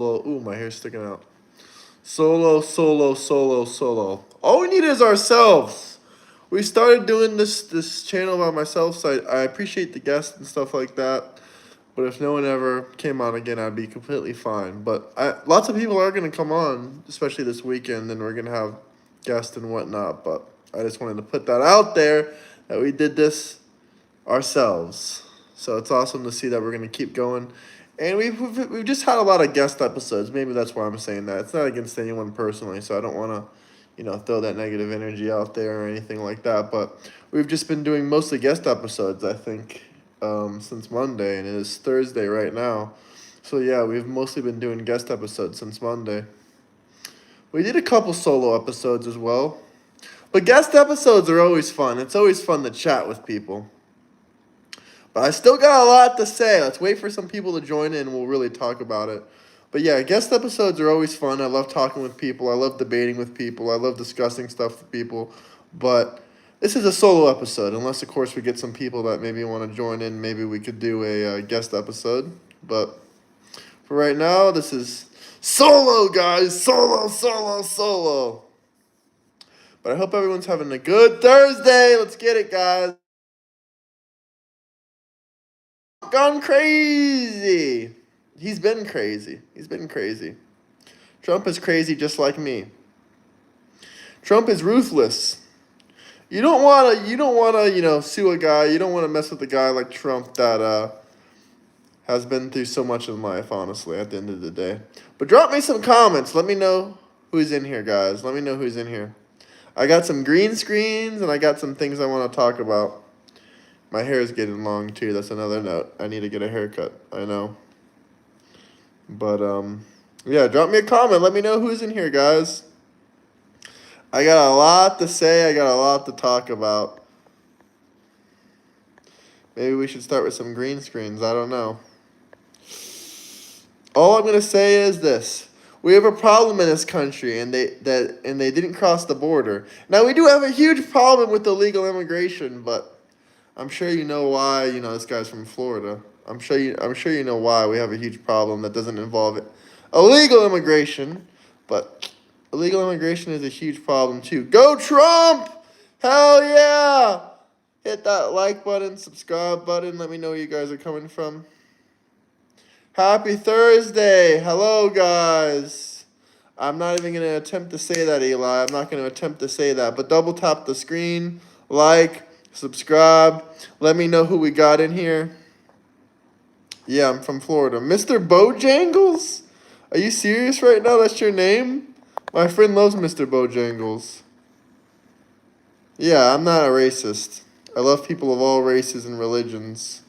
Ooh, my hair's sticking out. Solo, solo, solo, solo. All we need is ourselves. We started doing this channel by myself, so I appreciate the guests and stuff like that. But if no one ever came on again, I'd be completely fine. But lots of people are gonna come on, especially this weekend, and we're gonna have guests and whatnot. But I just wanted to put that out there that we did this ourselves. So it's awesome to see that we're gonna keep going. And we've just had a lot of guest episodes. Maybe that's why I'm saying that. It's not against anyone personally, so I don't want to, throw that negative energy out there or anything like that. But we've just been doing mostly guest episodes, I think, since Monday, and it is Thursday right now. So yeah, we've mostly been doing guest episodes since Monday. We did a couple solo episodes as well. But guest episodes are always fun. It's always fun to chat with people. But I still got a lot to say. Let's wait for some people to join in and we'll really talk about it. But yeah, guest episodes are always fun. I love talking with people. I love debating with people. I love discussing stuff with people. But this is a solo episode. Unless, of course, we get some people that maybe want to join in. Maybe we could do a guest episode. But for right now, this is solo, guys. Solo, solo, solo. But I hope everyone's having a good Thursday. Let's get it, guys. Gone crazy. He's been crazy. He's been crazy. Trump is crazy just like me. Trump is ruthless. You don't wanna, sue a guy. You don't want to mess with a guy like Trump that has been through so much in life, honestly, at the end of the day. But drop me some comments. Let me know who's in here, guys. Let me know who's in here. I got some green screens and I got some things I want to talk about. My hair is getting long, too. That's another note. I need to get a haircut. I know. But, yeah, drop me a comment. Let me know who's in here, guys. I got a lot to say. I got a lot to talk about. Maybe we should start with some green screens. I don't know. All I'm going to say is this. We have a problem in this country, and they didn't cross the border. Now, we do have a huge problem with illegal immigration, but I'm sure you know why. This guy's from Florida. I'm sure you know why we have a huge problem that doesn't involve illegal immigration, but illegal immigration is a huge problem too. Go Trump! Hell yeah! Hit that like button, subscribe button. Let me know where you guys are coming from. Happy Thursday! Hello, guys. I'm not even going to attempt to say that, Eli. I'm not going to attempt to say that, but double tap the screen, like, subscribe. Let me know who we got in here. Yeah, I'm from Florida. Mr. Bojangles? Are you serious right now? That's your name? My friend loves Mr. Bojangles. Yeah, I'm not a racist. I love people of all races and religions.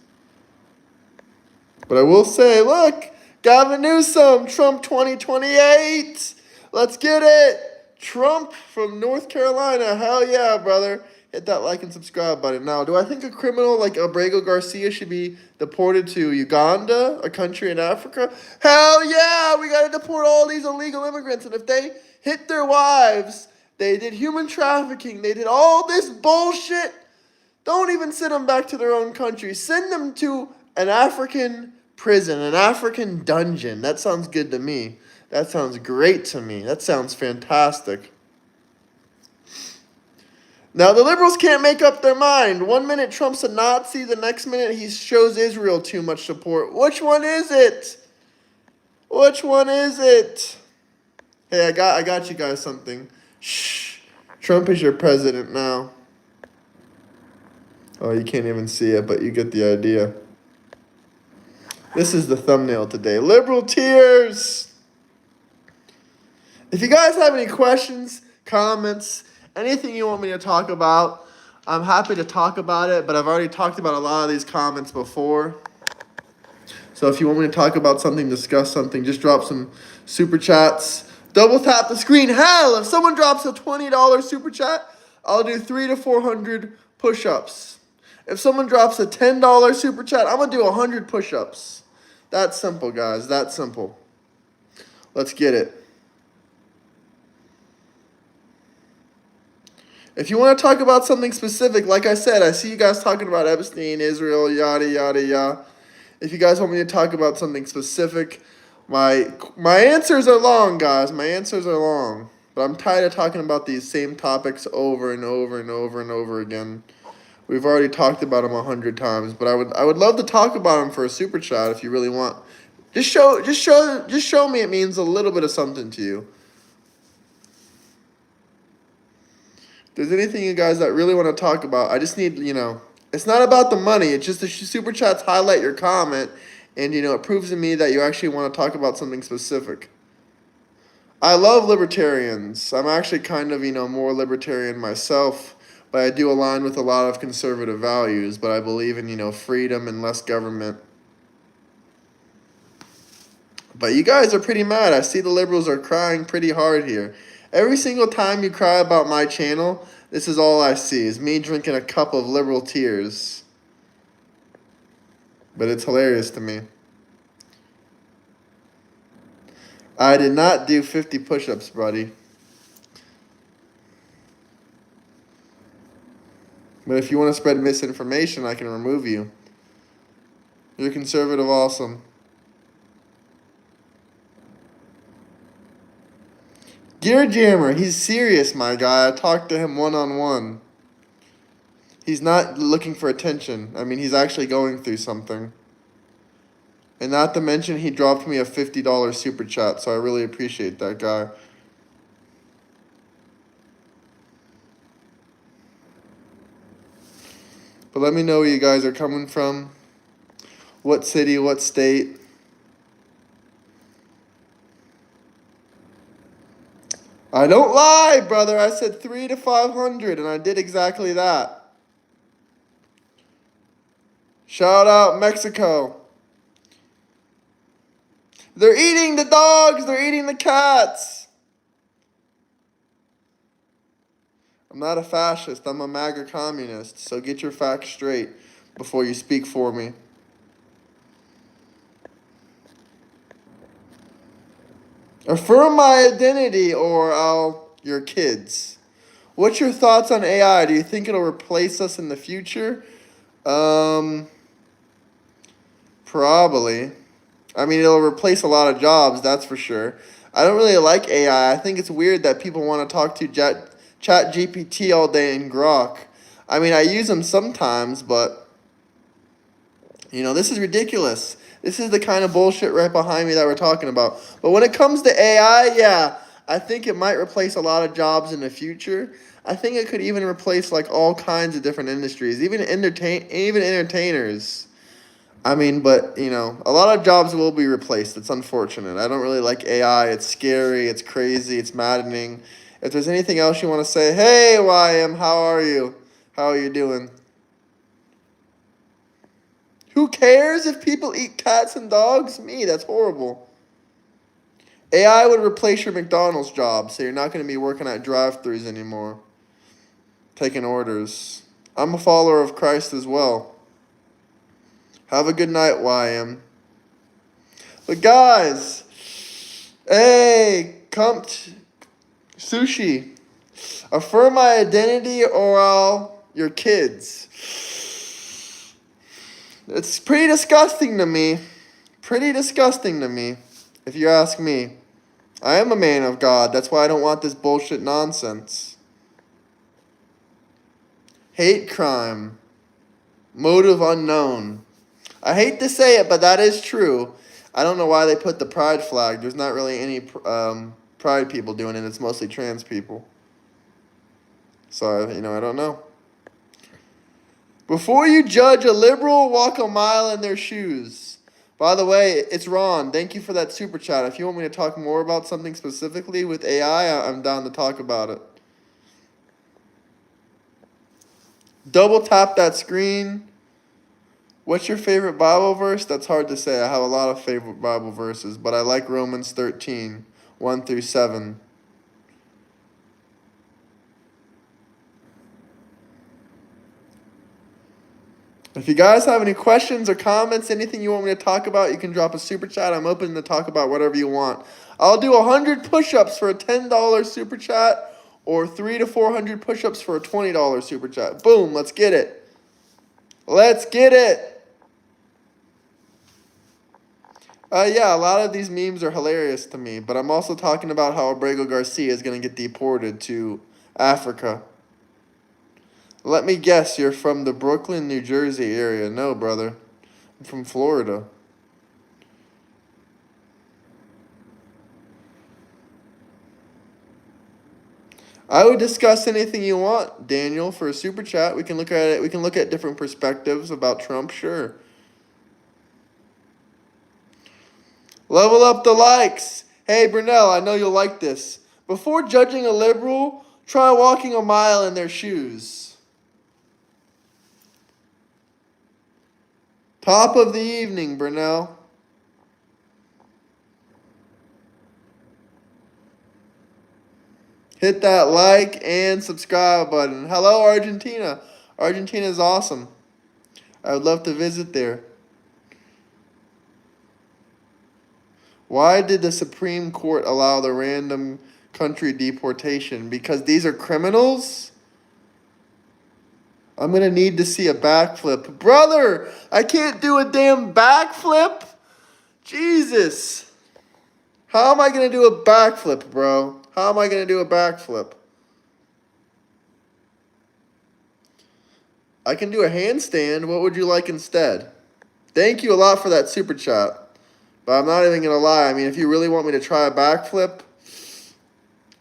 But I will say, look, Gavin Newsom, Trump 2028. Let's get it. Trump from North Carolina. Hell yeah, brother. Hit that like and subscribe button. Now, do I think a criminal like Abrego Garcia should be deported to Uganda, a country in Africa? Hell yeah, we got to deport all these illegal immigrants. And if they hit their wives, they did human trafficking, they did all this bullshit, don't even send them back to their own country. Send them to an African prison, an African dungeon. That sounds good to me. That sounds great to me. That sounds fantastic. Now, the liberals can't make up their mind. 1 minute Trump's a Nazi, the next minute he shows Israel too much support. Which one is it? Which one is it? Hey, I got you guys something. Shh. Trump is your president now. Oh, you can't even see it, but you get the idea. This is the thumbnail today. Liberal tears. If you guys have any questions, comments, anything you want me to talk about, I'm happy to talk about it, but I've already talked about a lot of these comments before. So if you want me to talk about something, discuss something, just drop some super chats. Double tap the screen. Hell, if someone drops a $20 super chat, I'll do 300 to 400 push-ups. If someone drops a $10 super chat, I'm going to do 100 push-ups. That's simple, guys. That's simple. Let's get it. If you want to talk about something specific, like I said, I see you guys talking about Epstein, Israel, yada, yada, yada. If you guys want me to talk about something specific, My answers are long, guys. My answers are long. But I'm tired of talking about these same topics over and over and over and over again. We've already talked about them 100 times, but I would love to talk about them for a super chat if you really want. Just show me it means a little bit of something to you. If there's anything you guys that really want to talk about, I just need, it's not about the money. It's just the super chats highlight your comment, and it proves to me that you actually want to talk about something specific. I love libertarians. I'm actually kind of, more libertarian myself, but I do align with a lot of conservative values, but I believe in, freedom and less government. But you guys are pretty mad. I see the liberals are crying pretty hard here. Every single time you cry about my channel, this is all I see, is me drinking a cup of liberal tears. But it's hilarious to me. I did not do 50 push-ups, buddy. But if you want to spread misinformation, I can remove you. You're conservative awesome. Gear Jammer, he's serious, my guy. I talked to him one-on-one. He's not looking for attention. I mean, he's actually going through something. And not to mention, he dropped me a $50 super chat, so I really appreciate that guy. But let me know where you guys are coming from. What city, what state. I don't lie, brother. I said 300 to 500, and I did exactly that. Shout out Mexico. They're eating the dogs. They're eating the cats. I'm not a fascist. I'm a MAGA communist. So get your facts straight before you speak for me. Affirm my identity or your kids. What's your thoughts on AI? Do you think it'll replace us in the future? Probably. I mean, it'll replace a lot of jobs, that's for sure. I don't really like AI. I think it's weird that people want to talk to Chat GPT all day and Grok. I mean, I use them sometimes, but, this is ridiculous. This is the kind of bullshit right behind me that we're talking about. But when it comes to AI, yeah, I think it might replace a lot of jobs in the future. I think it could even replace like all kinds of different industries, even entertainers. I mean, but, a lot of jobs will be replaced. It's unfortunate. I don't really like AI. It's scary. It's crazy. It's maddening. If there's anything else you want to say, hey, YM, how are you? How are you doing? Who cares if people eat cats and dogs? Me, that's horrible. AI would replace your McDonald's job, so you're not going to be working at drive-thrus anymore, taking orders. I'm a follower of Christ as well. Have a good night, YM. But guys, hey, sushi. Affirm my identity or your kids. It's pretty disgusting to me. Pretty disgusting to me, if you ask me. I am a man of God. That's why I don't want this bullshit nonsense. Hate crime. Motive unknown. I hate to say it, but that is true. I don't know why they put the pride flag. There's not really any pride people doing it. It's mostly trans people. So, I don't know. Before you judge a liberal, walk a mile in their shoes. By the way, it's Ron. Thank you for that super chat. If you want me to talk more about something specifically with AI, I'm down to talk about it. Double tap that screen. What's your favorite Bible verse? That's hard to say. I have a lot of favorite Bible verses, but I like Romans 13, 1 through 7. If you guys have any questions or comments, anything you want me to talk about, you can drop a super chat. I'm open to talk about whatever you want. I'll do 100 push-ups for a $10 super chat or 300 to 400 push-ups for a $20 super chat. Boom, let's get it. Let's get it. Yeah, a lot of these memes are hilarious to me, but I'm also talking about how Abrego Garcia is going to get deported to Africa. Let me guess, you're from the Brooklyn, New Jersey area. No, brother. I'm from Florida. I would discuss anything you want, Daniel, for a super chat. We can look at it. We can look at different perspectives about Trump, sure. Level up the likes. Hey, Brunel, I know you'll like this. Before judging a liberal, try walking a mile in their shoes. Top of the evening, Brunel. Hit that like and subscribe button. Hello, Argentina. Argentina is awesome. I would love to visit there. Why did the Supreme Court allow the random country deportation? Because these are criminals? I'm going to need to see a backflip. Brother, I can't do a damn backflip? Jesus. How am I going to do a backflip, bro? How am I going to do a backflip? I can do a handstand. What would you like instead? Thank you a lot for that super chat. But I'm not even going to lie. I mean, if you really want me to try a backflip,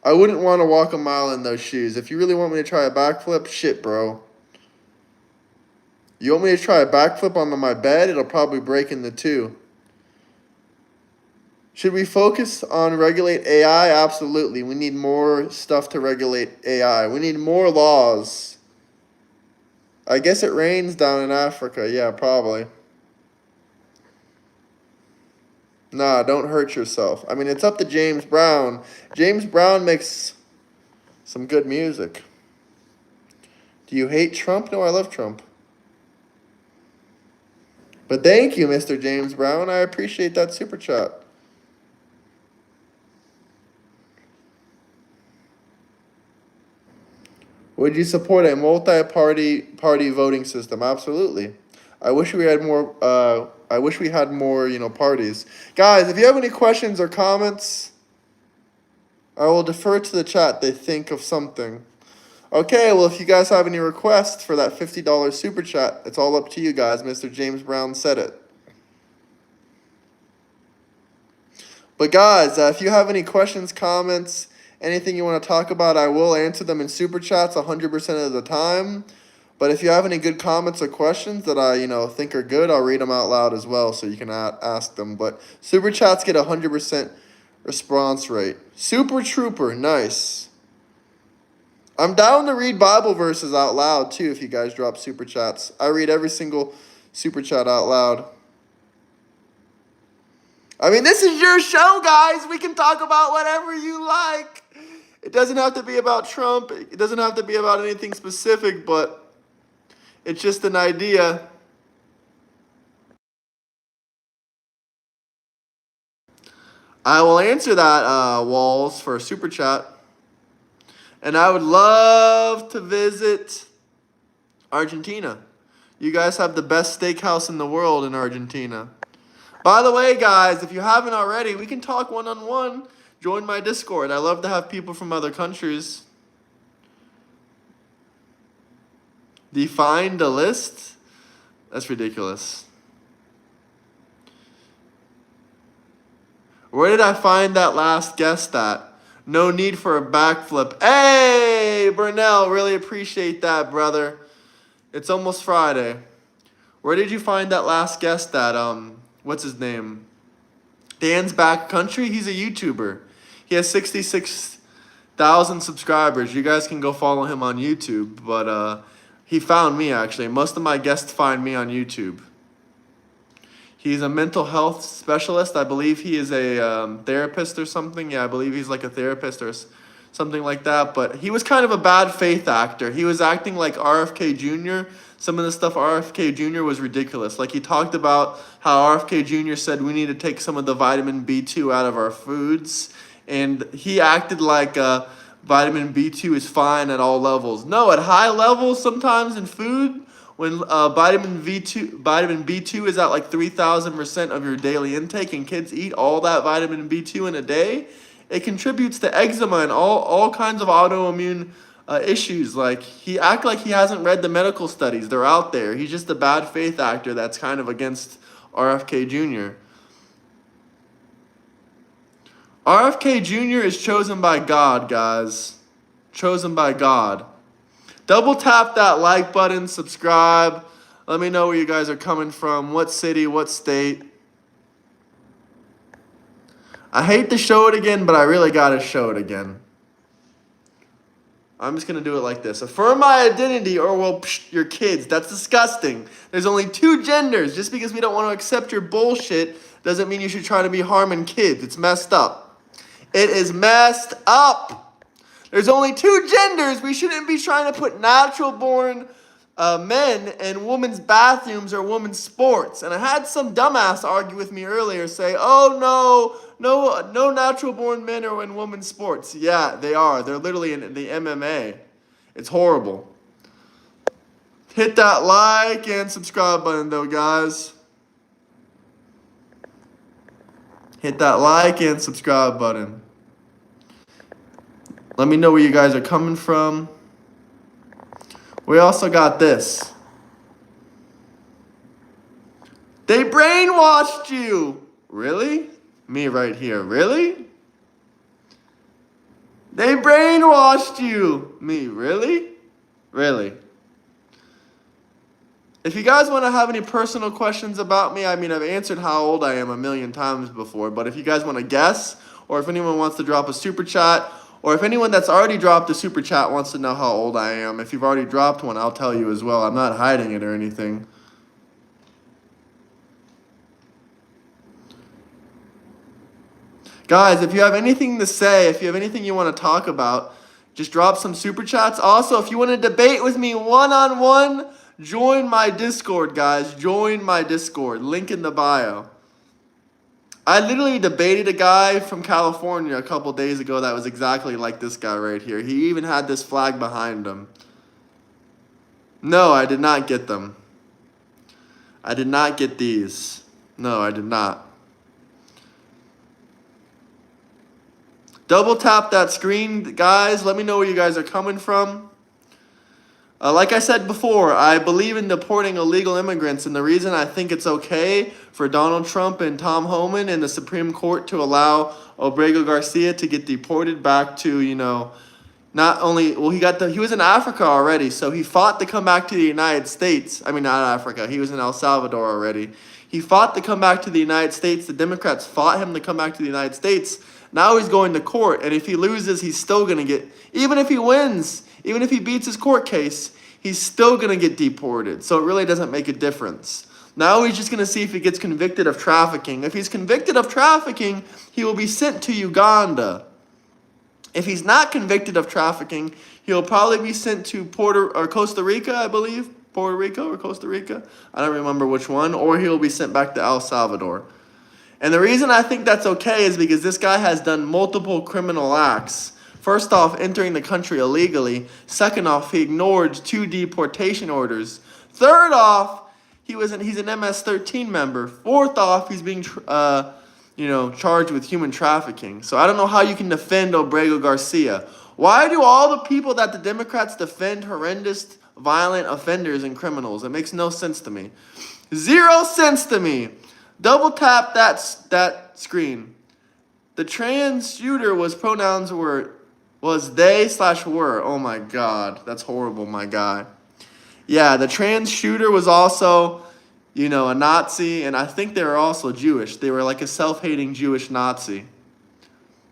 I wouldn't want to walk a mile in those shoes. If you really want me to try a backflip, shit, bro. You want me to try a backflip onto my bed? It'll probably break into two. Should we focus on regulate AI? Absolutely. We need more stuff to regulate AI. We need more laws. I guess it rains down in Africa. Yeah, probably. Nah, don't hurt yourself. I mean, it's up to James Brown. James Brown makes some good music. Do you hate Trump? No, I love Trump. But thank you, Mr. James Brown. I appreciate that super chat. Would you support a multi-party voting system? Absolutely. I wish we had more. I wish we had more. Parties. Guys, if you have any questions or comments, I will defer to the chat. They think of something. Okay. Well, if you guys have any requests for that $50 super chat, it's all up to you guys. Mr. James Brown said it. But guys, if you have any questions, comments, anything you want to talk about, I will answer them in super chats 100% of the time. But if you have any good comments or questions that I, think are good, I'll read them out loud as well, so you can ask them. But super chats get 100% response rate. Super Trooper, nice. I'm down to read Bible verses out loud too. If you guys drop super chats, I read every single super chat out loud. I mean, this is your show, guys. We can talk about whatever you like. It doesn't have to be about Trump. It doesn't have to be about anything specific, but it's just an idea. I will answer that, Walls, for a super chat. And I would love to visit Argentina. You guys have the best steakhouse in the world in Argentina. By the way, guys, if you haven't already, we can talk one-on-one. Join my Discord. I love to have people from other countries. Define the list? That's ridiculous. Where did I find that last guest at? No need for a backflip. Hey, Burnell, really appreciate that, brother. It's almost Friday. Where did you find that last guest at? What's his name? Dan's Back Country? He's a YouTuber. He has 66,000 subscribers. You guys can go follow him on YouTube. But he found me, actually. Most of my guests find me on YouTube. He's a mental health specialist. I believe he is a therapist or something. Yeah, I believe he's like a therapist or something like that. But he was kind of a bad faith actor. He was acting like RFK Jr. Some of the stuff RFK Jr. was ridiculous. Like he talked about how RFK Jr. said we need to take some of the vitamin B2 out of our foods. And he acted like vitamin B2 is fine at all levels. No, at high levels sometimes in food, when vitamin B2 is at like 3,000% of your daily intake, and kids eat all that vitamin B2 in a day, it contributes to eczema and all kinds of autoimmune issues. Like, he act like he hasn't read the medical studies. They're out there. He's just a bad faith actor that's kind of against RFK Jr. RFK Jr. is chosen by God, guys. Chosen by God. Double tap that like button, subscribe. Let me know where you guys are coming from, what city, what state. I hate to show it again, but I really gotta show it again. I'm just gonna do it like this. Affirm my identity or well, your kids. That's disgusting. There's only 2 genders. Just because we don't want to accept your bullshit doesn't mean you should try to be harming kids. It's messed up. It is messed up. There's only 2 genders. We shouldn't be trying to put natural born men in women's bathrooms or women's sports. And I had some dumbass argue with me earlier, say, oh no natural born men are in women's sports. Yeah, they are. They're literally in the MMA. It's horrible. Hit that like and subscribe button though, guys. Hit that like and subscribe button. Let me know where you guys are coming from. We also got this. They brainwashed you. Really? Me right here. Really? They brainwashed you. Me. Really? Really? If you guys want to have any personal questions about me, I mean, I've answered how old I am a million times before, but if you guys want to guess, or if anyone wants to drop a super chat, or if anyone that's already dropped a super chat wants to know how old I am, if you've already dropped one, I'll tell you as well. I'm not hiding it or anything. Guys, if you have anything to say, if you have anything you want to talk about, just drop some super chats. Also, if you want to debate with me one-on-one, join my Discord, guys. Join my Discord. Link in the bio. I literally debated a guy from California a couple days ago that was exactly like this guy right here. He even had this flag behind him. No, I did not get them. I did not get these. No, I did not. Double tap that screen, guys. Let me know where you guys are coming from. Like I said before, I believe in deporting illegal immigrants, and the reason I think it's okay for Donald Trump and Tom Homan and the Supreme Court to allow Abrego Garcia to get deported back to, not only, well, he was in Africa already, so he fought to come back to the United States. I mean, not Africa. He was in El Salvador already. He fought to come back to the United States. The Democrats fought him to come back to the United States. Now he's going to court, and if he loses, he's still going to get, even if he wins, even if he beats his court case, he's still going to get deported. So it really doesn't make a difference. Now he's just going to see if he gets convicted of trafficking. If he's convicted of trafficking, he will be sent to Uganda. If he's not convicted of trafficking, he'll probably be sent to Costa Rica, I believe. Puerto Rico or Costa Rica. I don't remember which one. Or he'll be sent back to El Salvador. And the reason I think that's okay is because this guy has done multiple criminal acts. First off, entering the country illegally. Second off, he ignored 2 deportation orders. Third off, he's an MS-13 member. Fourth off, he's being charged with human trafficking. So I don't know how you can defend Abrego Garcia. Why do all the people that the Democrats defend horrendous, violent offenders and criminals? It makes no sense to me. 0 sense to me. Double tap that screen. The trans shooter pronouns was they/were. Oh my God, that's horrible, my guy. Yeah, the trans shooter was also, a Nazi, and I think they were also Jewish. They were like a self-hating Jewish Nazi.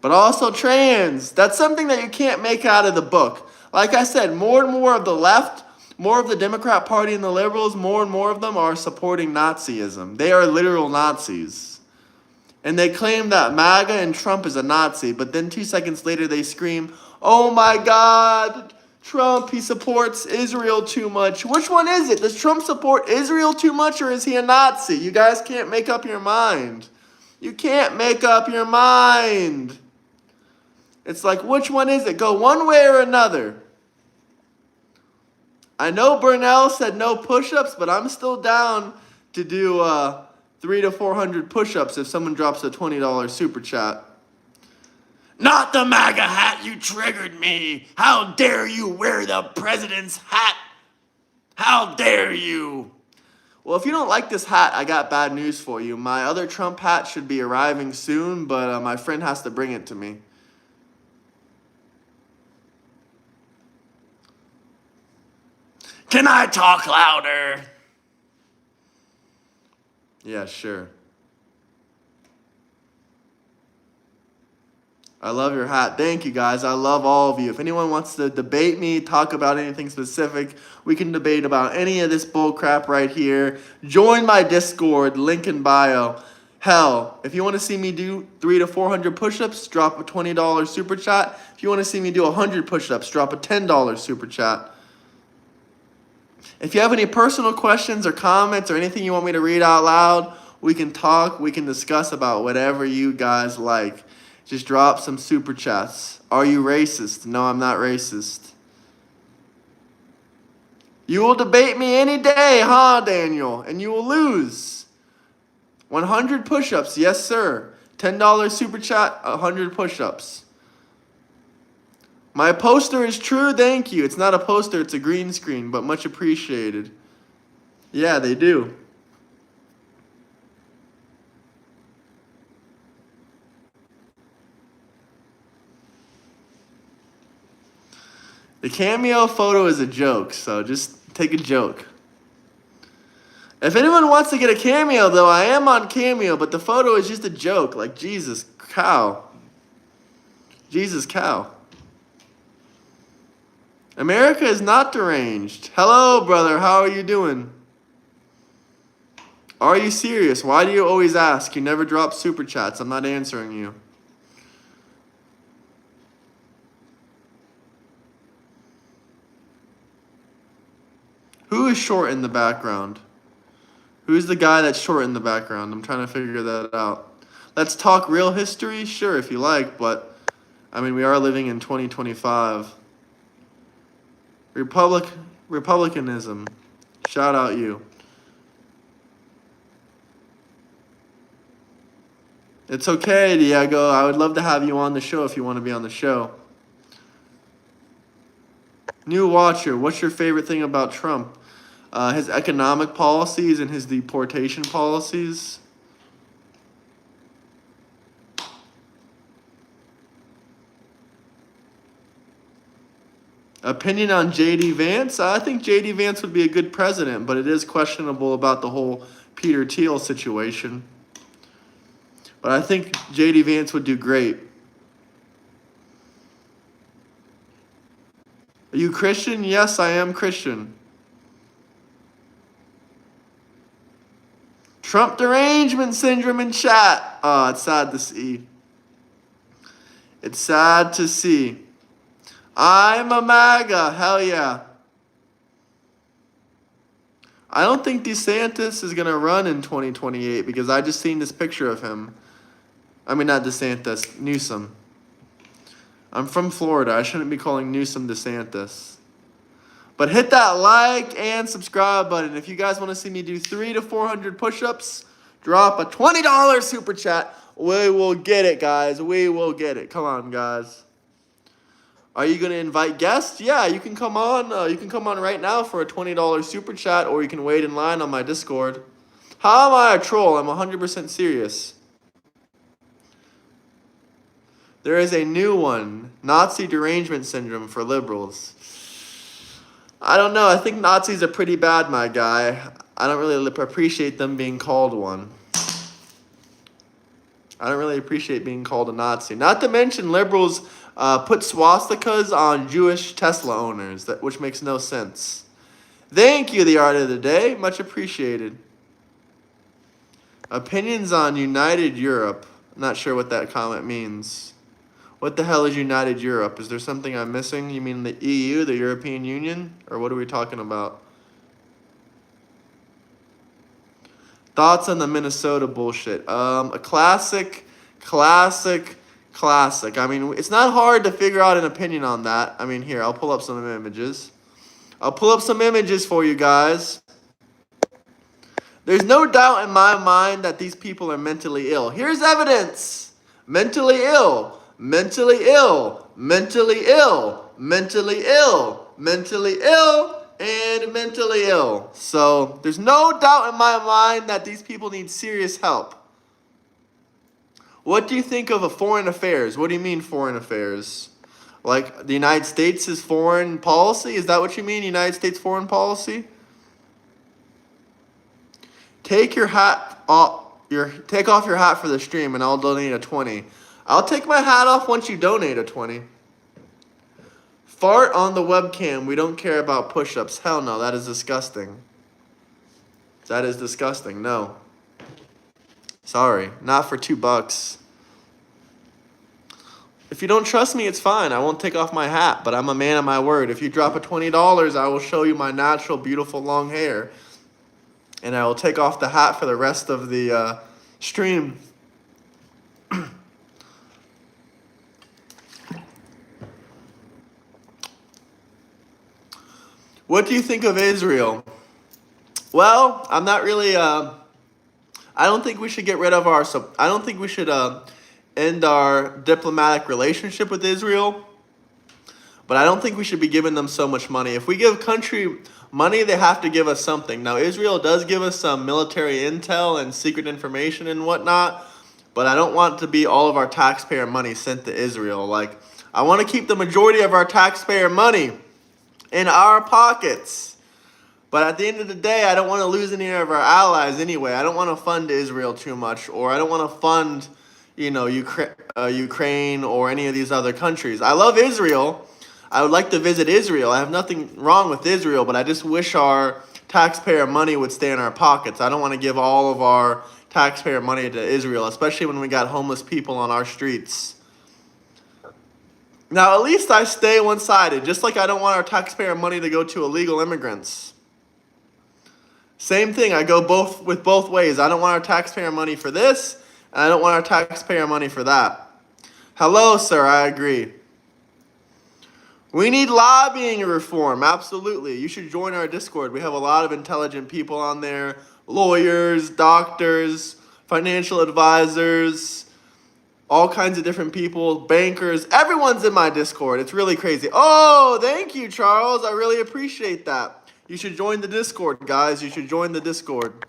But also trans. That's something that you can't make out of the book. Like I said, more and more of the left, more of the Democrat Party and the liberals, more and more of them are supporting Nazism. They are literal Nazis. And they claim that MAGA and Trump is a Nazi, but then 2 seconds later they scream, oh my God, Trump, he supports Israel too much. Which one is it? Does Trump support Israel too much, or is he a Nazi? You guys can't make up your mind. You can't make up your mind. It's like, which one is it? Go one way or another. I know Burnell said no push-ups, but I'm still down to do 300 to 400 push-ups if someone drops a $20 super chat. Not the MAGA hat, you triggered me. How dare you wear the president's hat? How dare you? Well, if you don't like this hat, I got bad news for you. My other Trump hat should be arriving soon, but my friend has to bring it to me. Can I talk louder? Yeah, sure. I love your hat. Thank you, guys. I love all of you. If anyone wants to debate me, talk about anything specific, we can debate about any of this bull crap right here. Join my Discord, link in bio. Hell, if you want to see me do 300 to 400 push-ups, drop a $20 super chat. If you want to see me do 100 push-ups, drop a $10 super chat. If you have any personal questions or comments or anything you want me to read out loud, we can talk, we can discuss about whatever you guys like. Just drop some super chats. Are you racist? No, I'm not racist. You will debate me any day, huh, Daniel? And you will lose. 100 push-ups, yes, sir. $10 super chat, 100 push-ups. My poster is true, thank you. It's not a poster, it's a green screen, but much appreciated. Yeah, they do. The cameo photo is a joke, so just take a joke. If anyone wants to get a cameo, though, I am on Cameo, but the photo is just a joke. Like, Jesus cow. Jesus cow. America is not deranged. Hello, brother. How are you doing? Are you serious? Why do you always ask? You never drop super chats. I'm not answering you. Who is short in the background? Who's the guy that's short in the background? I'm trying to figure that out. Let's talk real history? Sure, if you like, but, I mean, we are living in 2025. Republicanism. Shout out you. It's okay, Diego. I would love to have you on the show if you want to be on the show. New watcher, what's your favorite thing about Trump? His economic policies and his deportation policies. Opinion on J.D. Vance? I think J.D. Vance would be a good president, but it is questionable about the whole Peter Thiel situation. But I think J.D. Vance would do great. Are you Christian? Yes, I am Christian. Trump derangement syndrome in chat. Oh, it's sad to see. It's sad to see. I'm a MAGA. Hell yeah. I don't think DeSantis is going to run in 2028 because I just seen this picture of him. I mean, not DeSantis, Newsom. I'm from Florida. I shouldn't be calling Newsom DeSantis. But hit that like and subscribe button. If you guys want to see me do 300 to 400 push-ups, drop a $20 super chat. We will get it, guys. We will get it. Come on, guys. Are you going to invite guests? Yeah, you can come on. You can come on right now for a $20 super chat, or you can wait in line on my Discord. How am I a troll? I'm 100% serious. There is a new one, Nazi derangement syndrome for liberals. I don't know. I think Nazis are pretty bad, my guy. I don't really appreciate them being called one. I don't really appreciate being called a Nazi. Not to mention liberals put swastikas on Jewish Tesla owners, which makes no sense. Thank you, the art of the day. Much appreciated. Opinions on United Europe. I'm not sure what that comment means. What the hell is United Europe? Is there something I'm missing? You mean the EU, the European Union? Or what are we talking about? Thoughts on the Minnesota bullshit? A classic. I mean, it's not hard to figure out an opinion on that. I mean, here, I'll pull up some images. I'll pull up some images for you guys. There's no doubt in my mind that these people are mentally ill. Here's evidence. Mentally ill, mentally ill, mentally ill, mentally ill, mentally ill, and mentally ill. So there's no doubt in my mind that these people need serious help. What do you think of a foreign affairs? What do you mean foreign affairs? Like the United States' foreign policy? Is that what you mean, United States foreign policy? Take off your hat for the stream and I'll donate a 20. I'll take my hat off once you donate a 20. Fart on the webcam. We don't care about push-ups. Hell no, that is disgusting. That is disgusting. No. Sorry, not for $2. If you don't trust me, it's fine. I won't take off my hat, but I'm a man of my word. If you drop a $20, I will show you my natural, beautiful long hair. And I will take off the hat for the rest of the stream. What do you think of Israel? Well, I'm not really. I don't think we should get rid of our. I don't think we should end our diplomatic relationship with Israel. But I don't think we should be giving them so much money. If we give country money, they have to give us something. Now, Israel does give us some military intel and secret information and whatnot, but I don't want to be all of our taxpayer money sent to Israel. Like, I want to keep the majority of our taxpayer money in our pockets. But at the end of the day, I don't want to lose any of our allies anyway. I don't want to fund Israel too much, or I don't want to fund, Ukraine or any of these other countries. I love Israel. I would like to visit Israel. I have nothing wrong with Israel, but I just wish our taxpayer money would stay in our pockets. I don't want to give all of our taxpayer money to Israel, especially when we got homeless people on our streets. Now, at least I stay one-sided, just like I don't want our taxpayer money to go to illegal immigrants. Same thing, I go both ways. I don't want our taxpayer money for this, and I don't want our taxpayer money for that. Hello, sir, I agree. We need lobbying reform, absolutely. You should join our Discord. We have a lot of intelligent people on there. Lawyers, doctors, financial advisors, all kinds of different people, bankers. Everyone's in my Discord. It's really crazy. Oh, thank you, Charles. I really appreciate that. You should join the Discord, guys. You should join the Discord.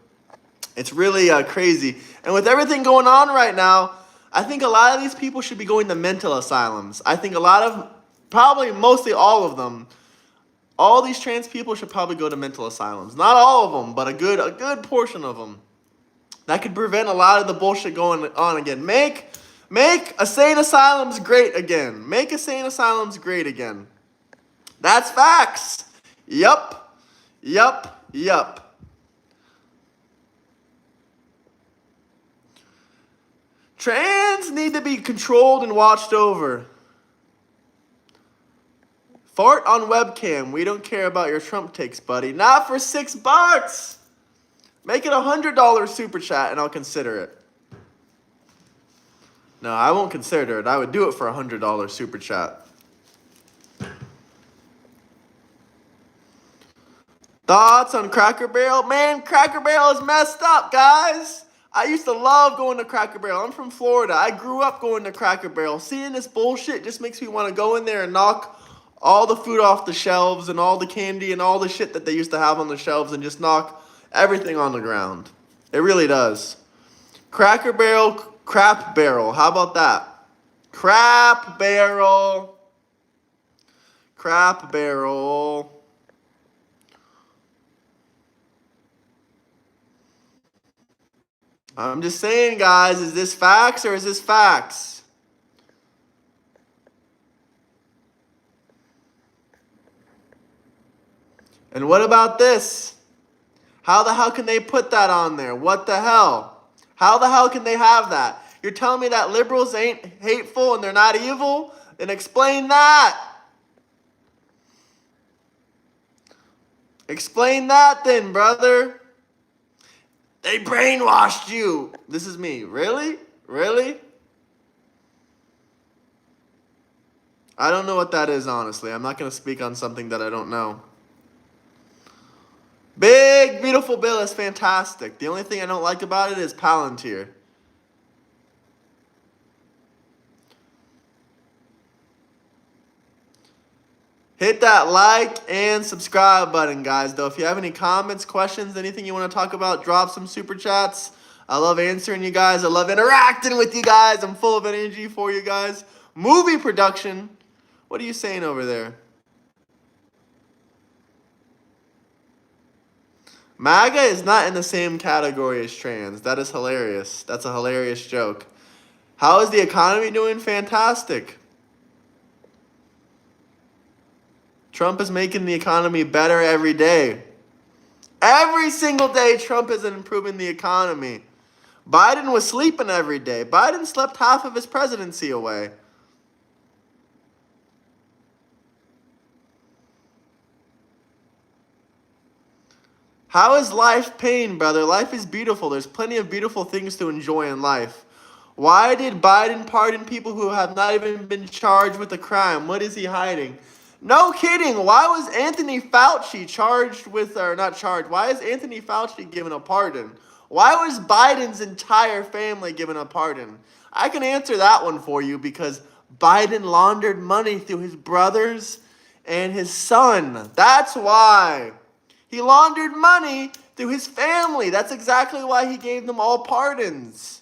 It's really crazy. And with everything going on right now, I think a lot of these people should be going to mental asylums. I think probably mostly all of them, all these trans people should probably go to mental asylums. Not all of them, but a good portion of them. That could prevent a lot of the bullshit going on again. Make insane asylums great again. Make insane asylums great again. That's facts. Yup. Trans need to be controlled and watched over. Fart on webcam. We don't care about your Trump takes, buddy. Not for $6. Make it $100 super chat and I'll consider it. No, I won't consider it. I would do it for $100 super chat. Thoughts on Cracker Barrel? Man, Cracker Barrel is messed up, guys. I used to love going to Cracker Barrel. I'm from Florida. I grew up going to Cracker Barrel. Seeing this bullshit just makes me want to go in there and knock all the food off the shelves and all the candy and all the shit that they used to have on the shelves and just knock everything on the ground. It really does. Cracker Barrel, crap barrel. How about that? Crap barrel. Crap barrel. I'm just saying, guys, is this facts or is this facts? And what about this? How the hell can they put that on there? What the hell? How the hell can they have that? You're telling me that liberals ain't hateful and they're not evil? Then explain that. Explain that then, brother. They brainwashed you. This is me. Really? Really? I don't know what that is, honestly. I'm not going to speak on something that I don't know. Big, beautiful bill is fantastic. The only thing I don't like about it is Palantir. Hit that like and subscribe button, guys, though. If you have any comments, questions, anything you want to talk about, drop some super chats. I love answering you guys. I love interacting with you guys. I'm full of energy for you guys. Movie production. What are you saying over there? MAGA is not in the same category as trans. That is hilarious. That's a hilarious joke. How is the economy doing? Fantastic. Trump is making the economy better every day. Every single day, Trump is improving the economy. Biden was sleeping every day. Biden slept half of his presidency away. How is life pain, brother? Life is beautiful. There's plenty of beautiful things to enjoy in life. Why did Biden pardon people who have not even been charged with a crime? What is he hiding? No kidding. Why was Anthony Fauci charged with, or not charged? Why is Anthony Fauci given a pardon? Why was Biden's entire family given a pardon? I can answer that one for you because Biden laundered money through his brothers and his son. That's why. He laundered money through his family. That's exactly why he gave them all pardons.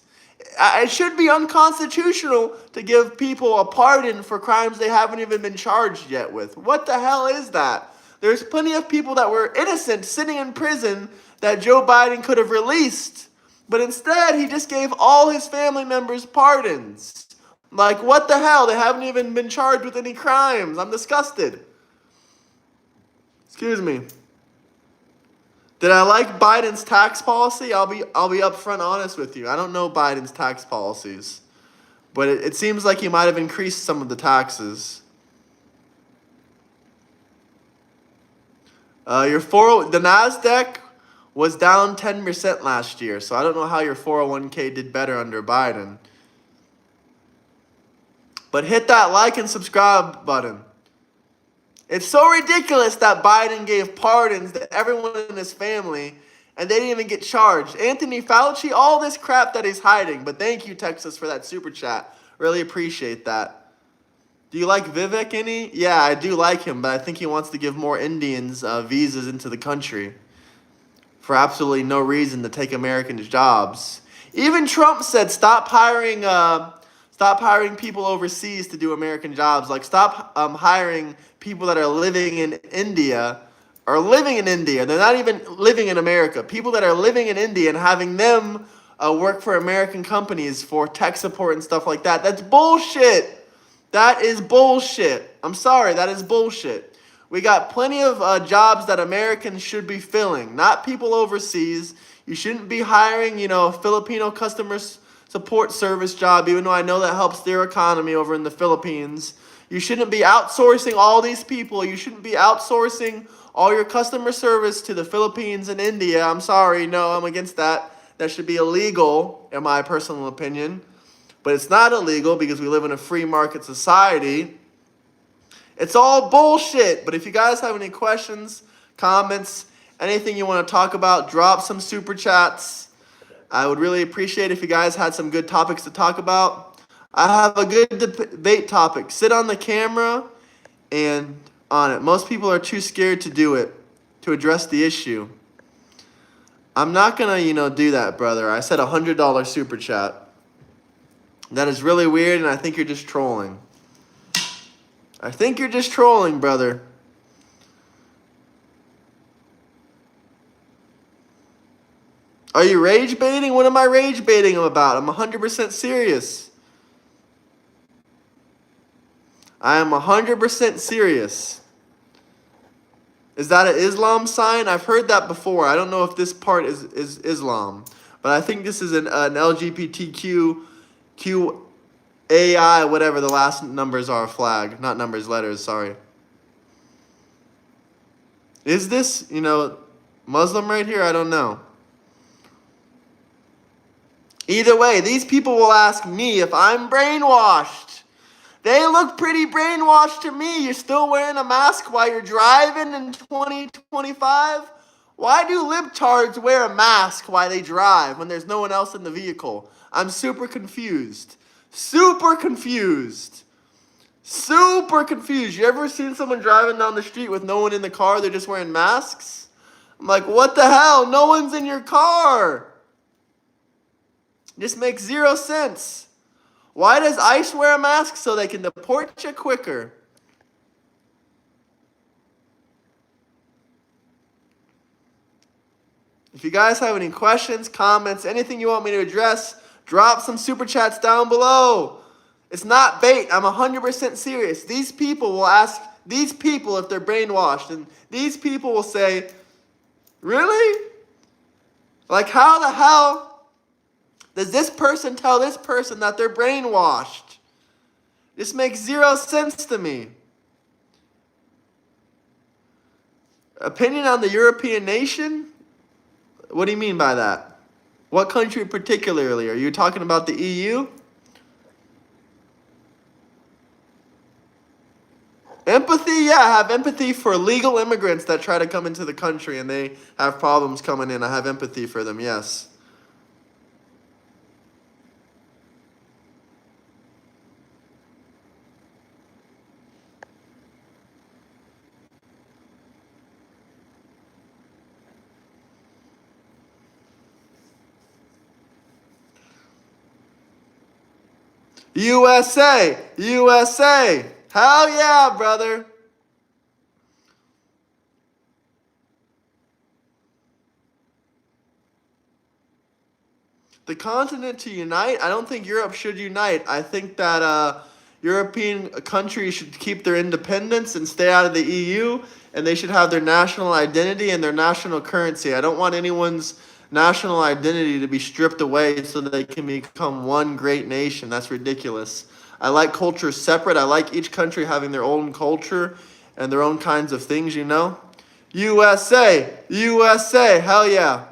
It should be unconstitutional to give people a pardon for crimes they haven't even been charged yet with. What the hell is that? There's plenty of people that were innocent sitting in prison that Joe Biden could have released. But instead, he just gave all his family members pardons. Like, what the hell? They haven't even been charged with any crimes. I'm disgusted. Excuse me. Did I like Biden's tax policy? I'll be upfront honest with you. I don't know Biden's tax policies. But it seems like he might have increased some of the taxes. The NASDAQ was down 10% last year. So I don't know how your 401k did better under Biden. But hit that like and subscribe button. It's so ridiculous that Biden gave pardons to everyone in his family and they didn't even get charged. Anthony Fauci, all this crap that he's hiding. But thank you, Texas, for that super chat. Really appreciate that. Do you like Vivek any? Yeah, I do like him, but I think he wants to give more Indians visas into the country for absolutely no reason to take Americans' jobs. Even Trump said stop hiring people overseas to do American jobs. Like, stop hiring people that are living in India. They're not even living in America. People that are living in India and having them work for American companies for tech support and stuff like that. That's bullshit. That is bullshit. I'm sorry, that is bullshit. We got plenty of jobs that Americans should be filling, not people overseas. You shouldn't be hiring, a Filipino customer support service job, even though I know that helps their economy over in the Philippines. You shouldn't be outsourcing all these people. You shouldn't be outsourcing all your customer service to the Philippines and India. I'm sorry. No, I'm against that. That should be illegal, in my personal opinion. But it's not illegal because we live in a free market society. It's all bullshit. But if you guys have any questions, comments, anything you want to talk about, drop some super chats. I would really appreciate if you guys had some good topics to talk about. I have a good debate topic. Sit on the camera and on it. Most people are too scared to do it, to address the issue. I'm not going to, do that, brother. I said $100 super chat. That is really weird, and I think you're just trolling. I think you're just trolling, brother. Are you rage baiting? What am I rage baiting about? I'm 100% serious. I am 100% serious. Is that an Islam sign? I've heard that before. I don't know if this part is Islam. But I think this is an LGBTQ, QAI, whatever the last numbers are, flag. Not numbers, letters, sorry. Is this, Muslim right here? I don't know. Either way, these people will ask me if I'm brainwashed. They look pretty brainwashed to me. You're still wearing a mask while you're driving in 2025? Why do libtards wear a mask while they drive when there's no one else in the vehicle? I'm super confused. Super confused. Super confused. You ever seen someone driving down the street with no one in the car? They're just wearing masks? I'm like, what the hell? No one's in your car. This makes zero sense. Why does ICE wear a mask? So they can deport you quicker. If you guys have any questions, comments, anything you want me to address, drop some super chats down below. It's not bait. I'm 100% serious. These people will ask these people if they're brainwashed. And these people will say, really? Like, how the hell does this person tell this person that they're brainwashed? This makes zero sense to me. Opinion on the European nation? What do you mean by that? What country particularly? Are you talking about the EU? Empathy? Yeah, I have empathy for legal immigrants that try to come into the country and they have problems coming in. I have empathy for them, yes. USA! USA! Hell yeah, brother! The continent to unite? I don't think Europe should unite. I think that European countries should keep their independence and stay out of the EU, and they should have their national identity and their national currency. I don't want anyone's national identity to be stripped away so that they can become one great nation. That's ridiculous. I like cultures separate. I like each country having their own culture and their own kinds of things, you know? USA! USA! Hell yeah!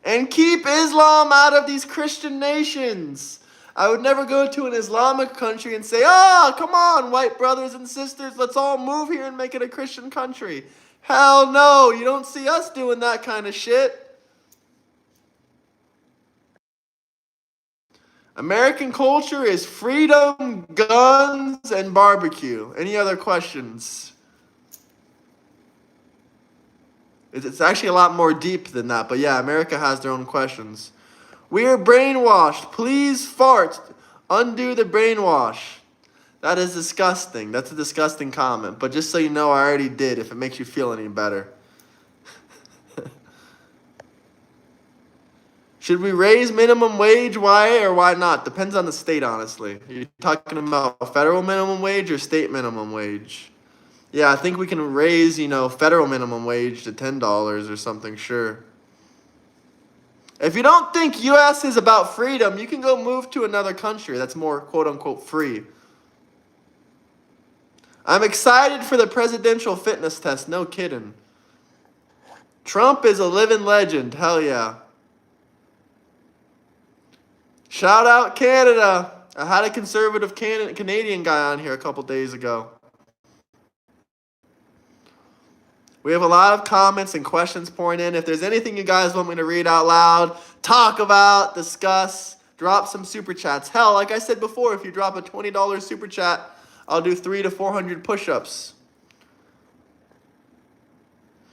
And keep Islam out of these Christian nations. I would never go to an Islamic country and say, come on, white brothers and sisters, let's all move here and make it a Christian country. Hell no, you don't see us doing that kind of shit. American culture is freedom, guns, and barbecue. Any other questions? It's actually a lot more deep than that, but yeah, America has their own questions. We are brainwashed. Please fart. Undo the brainwash. That is disgusting. That's a disgusting comment. But just so you know, I already did, if it makes you feel any better. Should we raise minimum wage? Why or why not? Depends on the state, honestly. Are you talking about federal minimum wage or state minimum wage? Yeah, I think we can raise, federal minimum wage to $10 or something, sure. If you don't think U.S. is about freedom, you can go move to another country that's more quote-unquote free. I'm excited for the presidential fitness test, no kidding. Trump is a living legend, hell yeah. Shout out Canada. I had a conservative Canadian guy on here a couple days ago. We have a lot of comments and questions pouring in. If there's anything you guys want me to read out loud, talk about, discuss, drop some super chats. Hell, like I said before, if you drop a $20 super chat, I'll do 300 to 400 push-ups.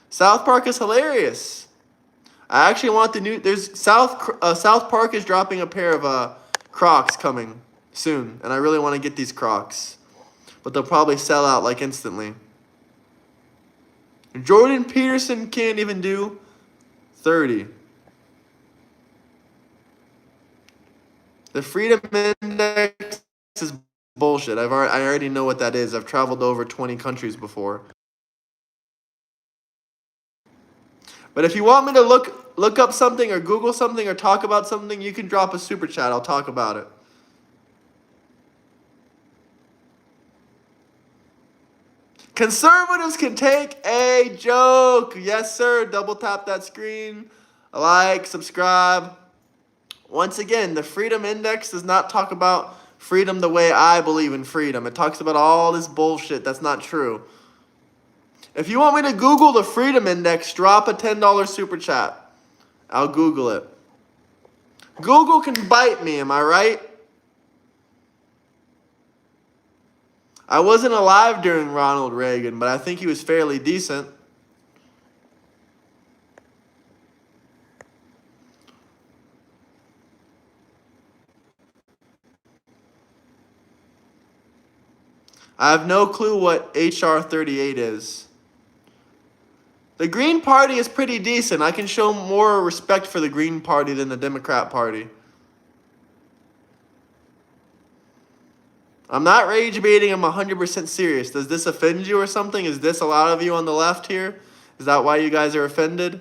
South Park is hilarious. I actually want the new. There's South Park is dropping a pair of Crocs coming soon, and I really want to get these Crocs, but they'll probably sell out like instantly. Jordan Peterson can't even do 30. The Freedom Index is bullshit. I already know what that is. I've traveled to over 20 countries before. But if you want me to look up something or Google something or talk about something, you can drop a super chat. I'll talk about it. Conservatives can take a joke. Yes, sir. Double tap that screen. Like, subscribe. Once again, the Freedom Index does not talk about freedom the way I believe in freedom. It talks about all this bullshit that's not true. If you want me to Google the Freedom Index, drop a $10 super chat. I'll Google it. Google can bite me, am I right? I wasn't alive during Ronald Reagan, but I think he was fairly decent. I have no clue what HR 38 is. The Green Party is pretty decent. I can show more respect for the Green Party than the Democrat Party. I'm not rage baiting. I'm 100% serious. Does this offend you or something? Is this a lot of you on the left here? Is that why you guys are offended?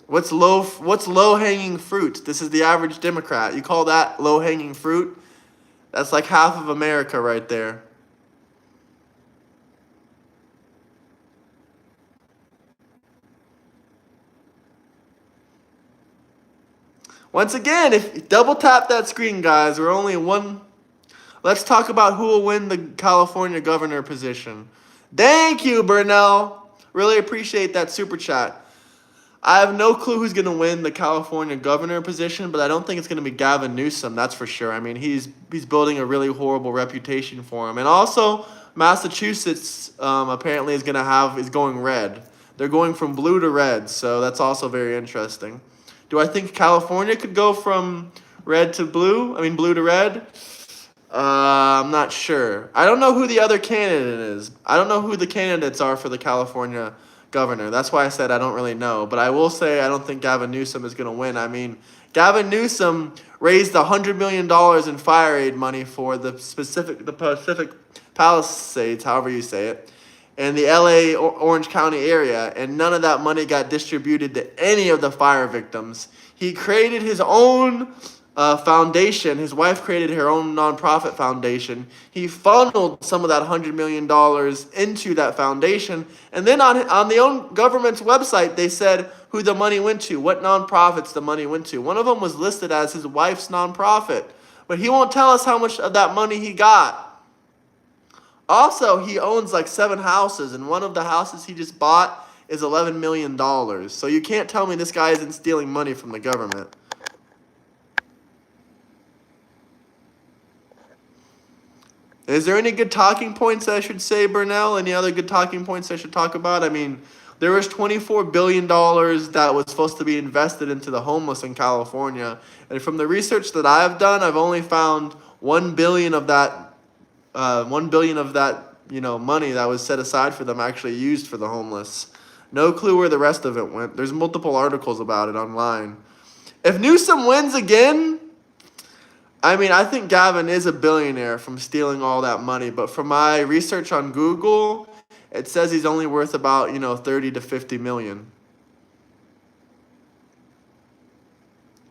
What's low-hanging fruit? This is the average Democrat. You call that low-hanging fruit? That's like half of America right there. Once again, if double tap that screen, guys, we're only one. Let's talk about who will win the California governor position. Thank you, Burnell. Really appreciate that super chat. I have no clue who's going to win the California governor position, but I don't think it's going to be Gavin Newsom, that's for sure. I mean, he's building a really horrible reputation for him. And also, Massachusetts apparently is going red. They're going from blue to red, so that's also very interesting. Do I think California could go from red to blue? I mean, blue to red? I'm not sure. I don't know who the other candidate is. I don't know who the candidates are for the California governor. That's why I said I don't really know. But I will say I don't think Gavin Newsom is going to win. I mean, Gavin Newsom raised $100 million in fire aid money for the Pacific Palisades, however you say it, in the LA Orange County area, and none of that money got distributed to any of the fire victims. He created his own foundation. His wife created her own nonprofit foundation. He funneled some of that $100 million into that foundation. And then on the own government's website, they said who the money went to, what nonprofits the money went to. One of them was listed as his wife's nonprofit. But he won't tell us how much of that money he got. Also, he owns like 7 houses, and one of the houses he just bought is $11 million. So you can't tell me this guy isn't stealing money from the government. Is there any good talking points I should say, Burnell? Any other good talking points I should talk about? I mean, there was $24 billion that was supposed to be invested into the homeless in California. And from the research that I've done, I've only found $1 billion of that money that was set aside for them actually used for the homeless. No clue where the rest of it went. There's multiple articles about it online. If Newsom wins again, I mean, I think Gavin is a billionaire from stealing all that money, but from my research on Google, it says he's only worth about, 30 to 50 million.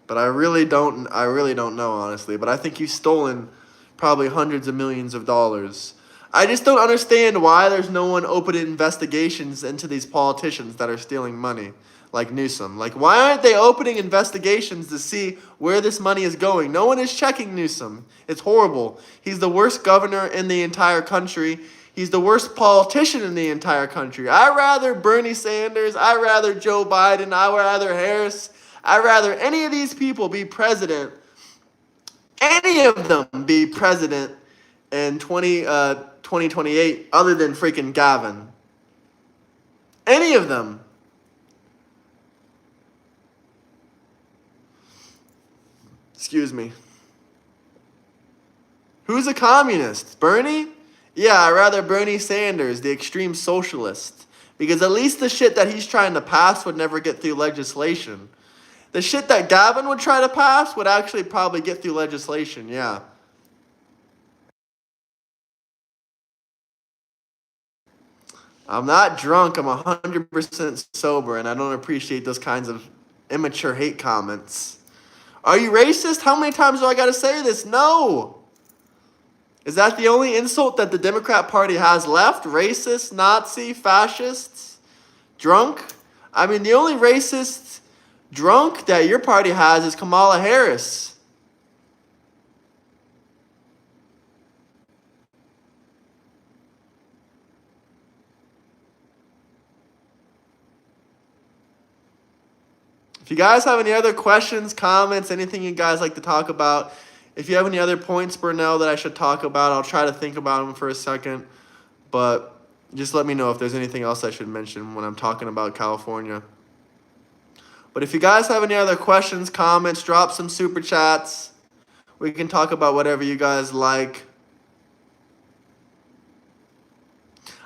But I really don't know, honestly, but I think he's stolen probably hundreds of millions of dollars. I just don't understand why there's no one opening investigations into these politicians that are stealing money. Like Newsom. Like, why aren't they opening investigations to see where this money is going? No one is checking Newsom. It's horrible. He's the worst governor in the entire country. He's the worst politician in the entire country. I'd rather Bernie Sanders. I'd rather Joe Biden. I'd rather Harris. I'd rather any of these people be president. Any of them be president in 2028 other than freaking Gavin. Any of them. Excuse me. Who's a communist? Bernie? Yeah, I'd rather Bernie Sanders, the extreme socialist. Because at least the shit that he's trying to pass would never get through legislation. The shit that Gavin would try to pass would actually probably get through legislation, yeah. I'm not drunk, I'm 100% sober, and I don't appreciate those kinds of immature hate comments. Are you racist? How many times do I got to say this? No. Is that the only insult that the Democrat Party has left? Racist, Nazi, fascists, drunk? I mean, the only racist drunk that your party has is Kamala Harris. If you guys have any other questions, comments, anything you guys like to talk about, if you have any other points, Burnell, that I should talk about, I'll try to think about them for a second. But just let me know if there's anything else I should mention when I'm talking about California. But if you guys have any other questions, comments, drop some super chats. We can talk about whatever you guys like.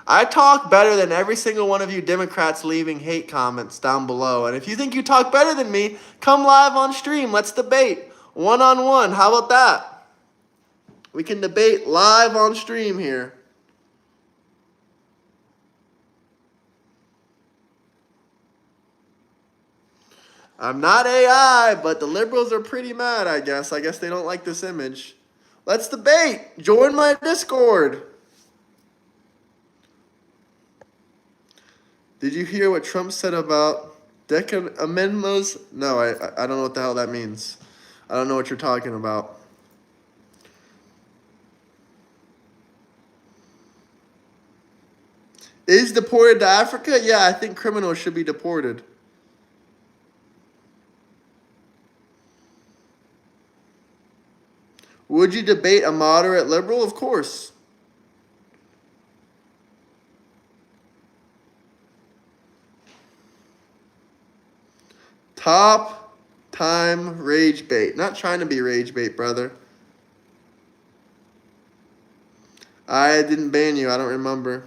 I talk better than every single one of you Democrats leaving hate comments down below. And if you think you talk better than me, come live on stream. Let's debate one-on-one. How about that? We can debate live on stream here. I'm not AI, but the liberals are pretty mad, I guess. I guess they don't like this image. Let's debate. Join my Discord. Did you hear what Trump said about Deccan amendments? No, I don't know what the hell that means. I don't know what you're talking about. Is deported to Africa? Yeah, I think criminals should be deported. Would you debate a moderate liberal? Of course. Top time rage bait. Not trying to be rage bait, brother. I didn't ban you. I don't remember.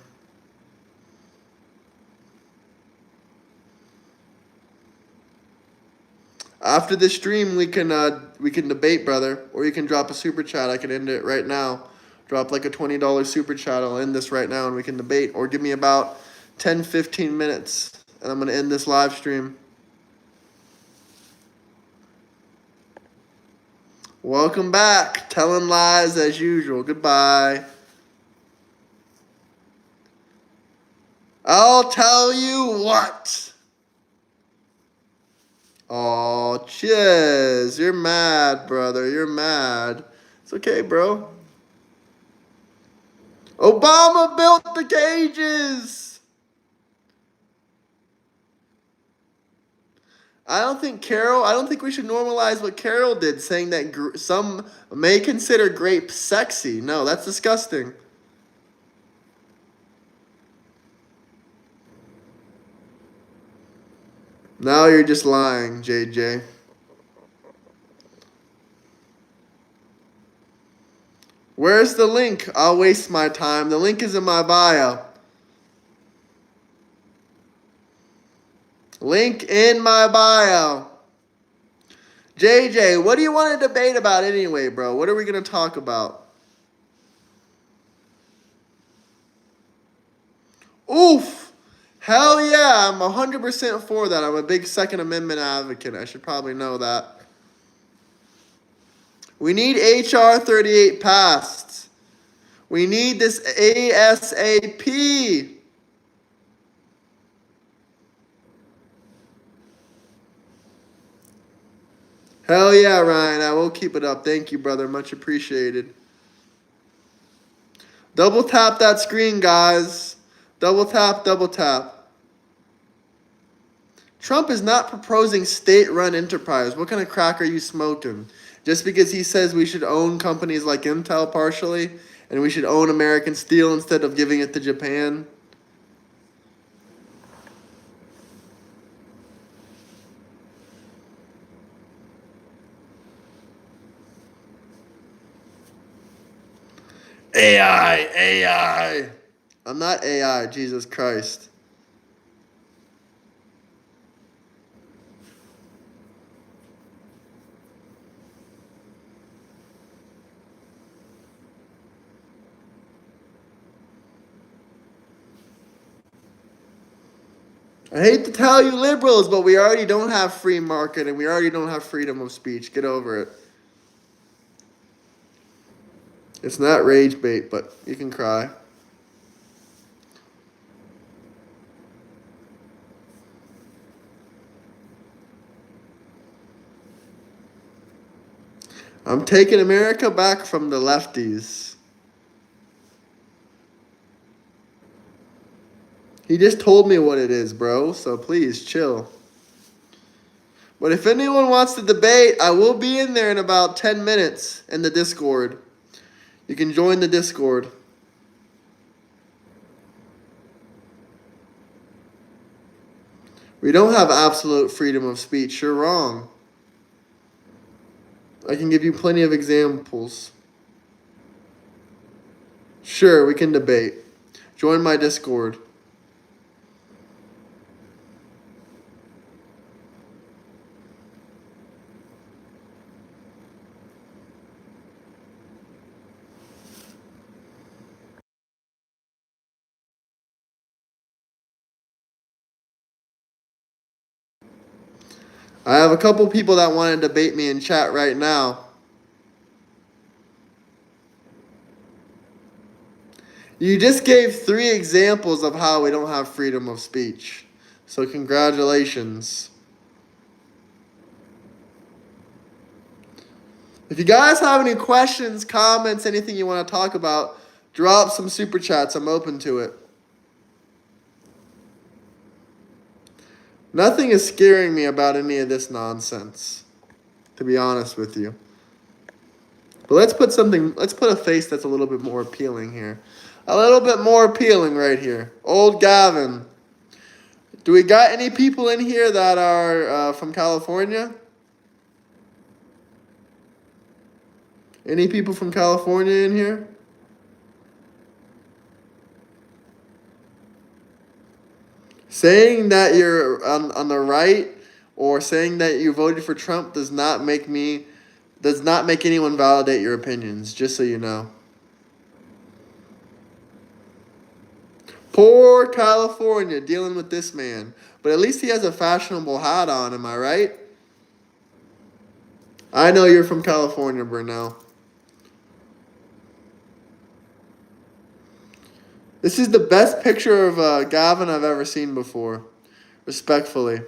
After this stream, we can debate, brother. Or you can drop a super chat. I can end it right now. Drop like a $20 super chat. I'll end this right now and we can debate. Or give me about 10, 15 minutes. And I'm going to end this live stream. Welcome back. Telling lies as usual. Goodbye. I'll tell you what. Oh, Chiz. You're mad, brother. You're mad. It's okay, bro. Obama built the cages. I don't think we should normalize what Carol did, saying that some may consider grape sexy. No, that's disgusting. Now you're just lying, JJ. Where's the link? I'll waste my time. The link is in my bio. Link in my bio. JJ, what do you want to debate about anyway, bro? What are we going to talk about? Oof. Hell yeah, I'm 100% for that. I'm a big Second Amendment advocate. I should probably know that. We need H.R. 38 passed. We need this ASAP. Hell yeah, Ryan. I will keep it up. Thank you, brother. Much appreciated. Double tap that screen, guys. Double tap, double tap. Trump is not proposing state-run enterprise. What kind of crack are you smoking? Just because he says we should own companies like Intel partially, and we should own American steel instead of giving it to Japan? AI. I'm not AI, Jesus Christ. I hate to tell you liberals, but we already don't have free market and we already don't have freedom of speech. Get over it. It's not rage bait, but you can cry. I'm taking America back from the lefties. He just told me what it is, bro, so please chill. But if anyone wants to debate, I will be in there in about 10 minutes in the Discord. You can join the Discord. We don't have absolute freedom of speech. You're wrong. I can give you plenty of examples. Sure, we can debate. Join my Discord. I have a couple people that want to debate me in chat right now. You just gave 3 examples of how we don't have freedom of speech. So congratulations. If you guys have any questions, comments, anything you want to talk about, drop some super chats. I'm open to it. Nothing is scaring me about any of this nonsense, to be honest with you. But let's put a face that's a little bit more appealing here. A little bit more appealing right here. Old Gavin. Do we got any people in here that are from California? Any people from California in here? Saying that you're on the right or saying that you voted for Trump does not make anyone validate your opinions, just so you know. Poor California dealing with this man. But at least he has a fashionable hat on, am I right? I know you're from California, Brunel. This is the best picture of Gavin I've ever seen before. Respectfully.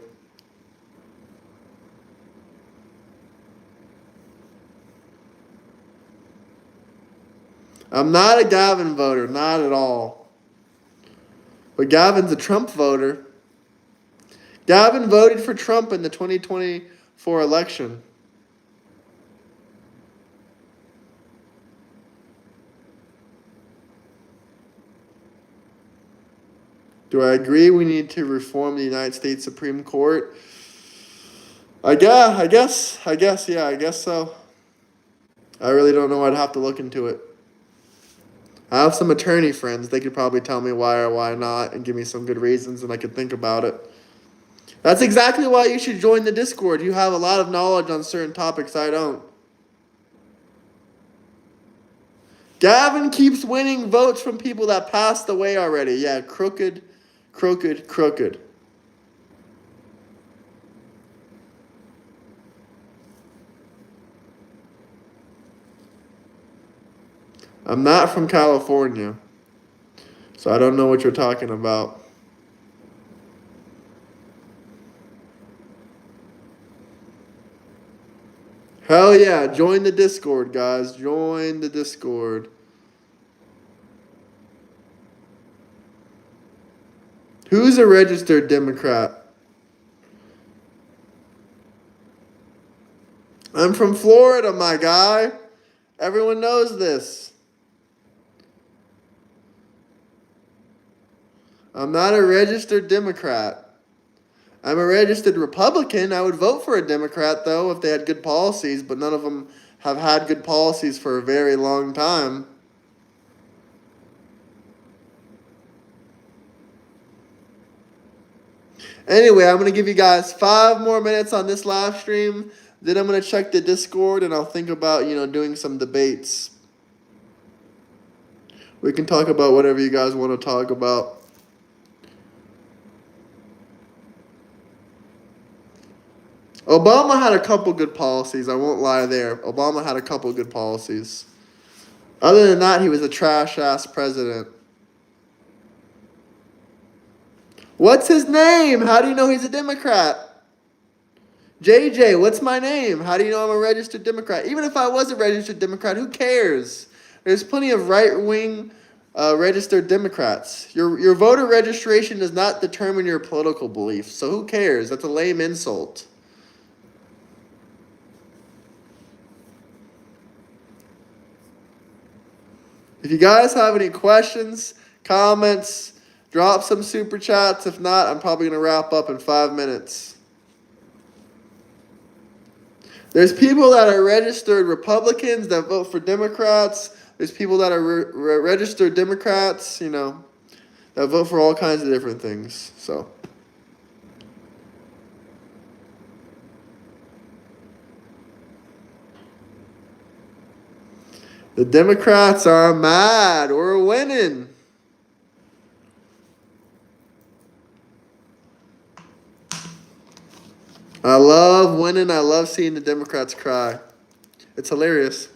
I'm not a Gavin voter, not at all. But Gavin's a Trump voter. Gavin voted for Trump in the 2024 election. Do I agree we need to reform the United States Supreme Court? I guess so. I really don't know. I'd have to look into it. I have some attorney friends. They could probably tell me why or why not and give me some good reasons, and I could think about it. That's exactly why you should join the Discord. You have a lot of knowledge on certain topics I don't. Gavin keeps winning votes from people that passed away already. Yeah, crooked. I'm not from California, so I don't know what you're talking about. Hell yeah, join the Discord, guys. Join the Discord. Who's a registered Democrat? I'm from Florida, my guy. Everyone knows this. I'm not a registered Democrat. I'm a registered Republican. I would vote for a Democrat, though, if they had good policies, but none of them have had good policies for a very long time. Anyway, I'm going to give you guys 5 more minutes on this live stream. Then I'm going to check the Discord, and I'll think about, doing some debates. We can talk about whatever you guys want to talk about. Obama had a couple good policies. I won't lie there. Obama had a couple good policies. Other than that, he was a trash-ass president. What's his name? How do you know he's a Democrat? JJ, what's my name? How do you know I'm a registered Democrat? Even if I was a registered Democrat, who cares? There's plenty of right-wing registered Democrats. Your voter registration does not determine your political beliefs, so who cares? That's a lame insult. If you guys have any questions, comments, drop some super chats. If not, I'm probably going to wrap up in 5 minutes. There's people that are registered Republicans that vote for Democrats. There's people that are registered Democrats, you know, that vote for all kinds of different things. So. The Democrats are mad. We're winning. I love winning. I love seeing the Democrats cry. It's hilarious.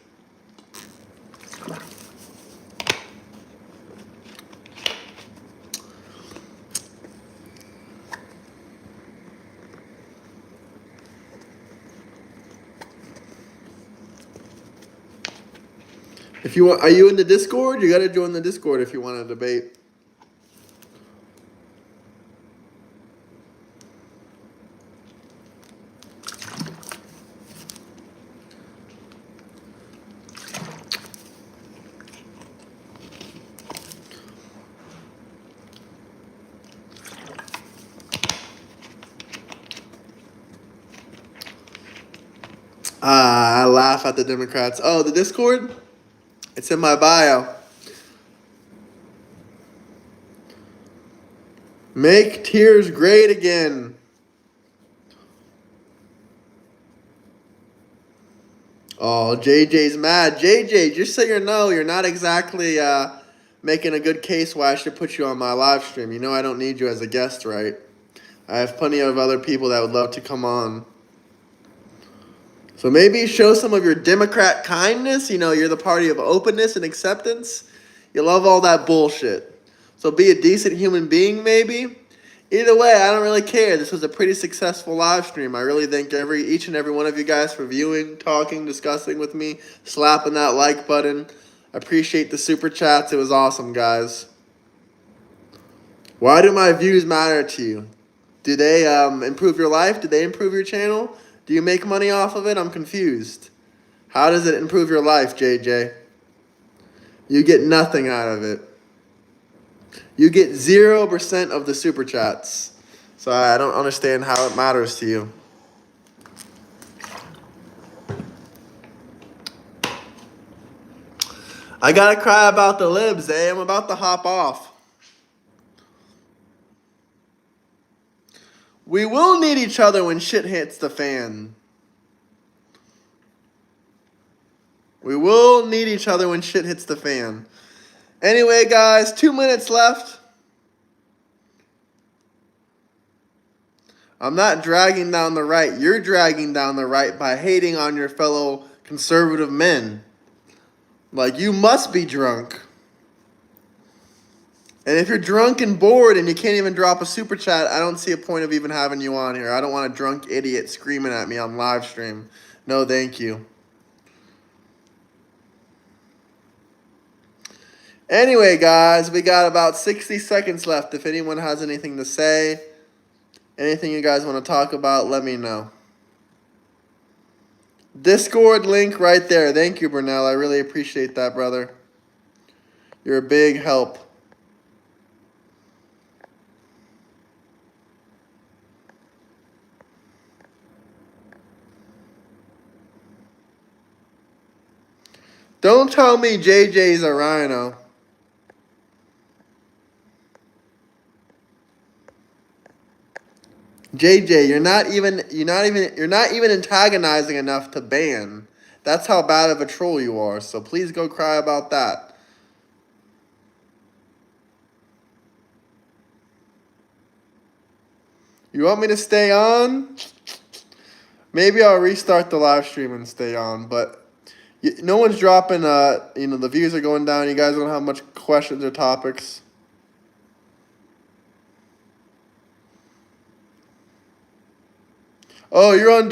If you want, are you in the Discord? You got to join the Discord if you want to debate. I laugh at the Democrats. Oh, the Discord? It's in my bio. Make tears great again. Oh, JJ's mad. JJ, just so you know, you're not exactly making a good case why I should put you on my live stream. You know I don't need you as a guest, right? I have plenty of other people that would love to come on. So maybe show some of your Democrat kindness. You know, you're the party of openness and acceptance. You love all that bullshit. So be a decent human being, maybe. Either way, I don't really care. This was a pretty successful live stream. I really thank each and every one of you guys for viewing, talking, discussing with me, slapping that like button. I appreciate the super chats. It was awesome, guys. Why do my views matter to you? Do they improve your life? Do they improve your channel? Do you make money off of it? I'm confused. How does it improve your life, JJ? You get nothing out of it. You get 0% of the super chats. So I don't understand how it matters to you. I gotta cry about the libs, eh? I'm about to hop off. We will need each other when shit hits the fan. We will need each other when shit hits the fan. Anyway, guys, 2 minutes left. I'm not dragging down the right. You're dragging down the right by hating on your fellow conservative men. Like, you must be drunk. And if you're drunk and bored and you can't even drop a super chat, I don't see a point of even having you on here. I don't want a drunk idiot screaming at me on live stream. No, thank you. Anyway, guys, we got about 60 seconds left. If anyone has anything to say, anything you guys want to talk about, let me know. Discord link right there. Thank you, Burnell. I really appreciate that, brother. You're a big help. Don't tell me JJ's a rhino. JJ, you're not even antagonizing enough to ban. That's how bad of a troll you are. So please go cry about that. You want me to stay on? Maybe I'll restart the live stream and stay on, but no one's dropping, the views are going down. You guys don't have much questions or topics. Oh, you're on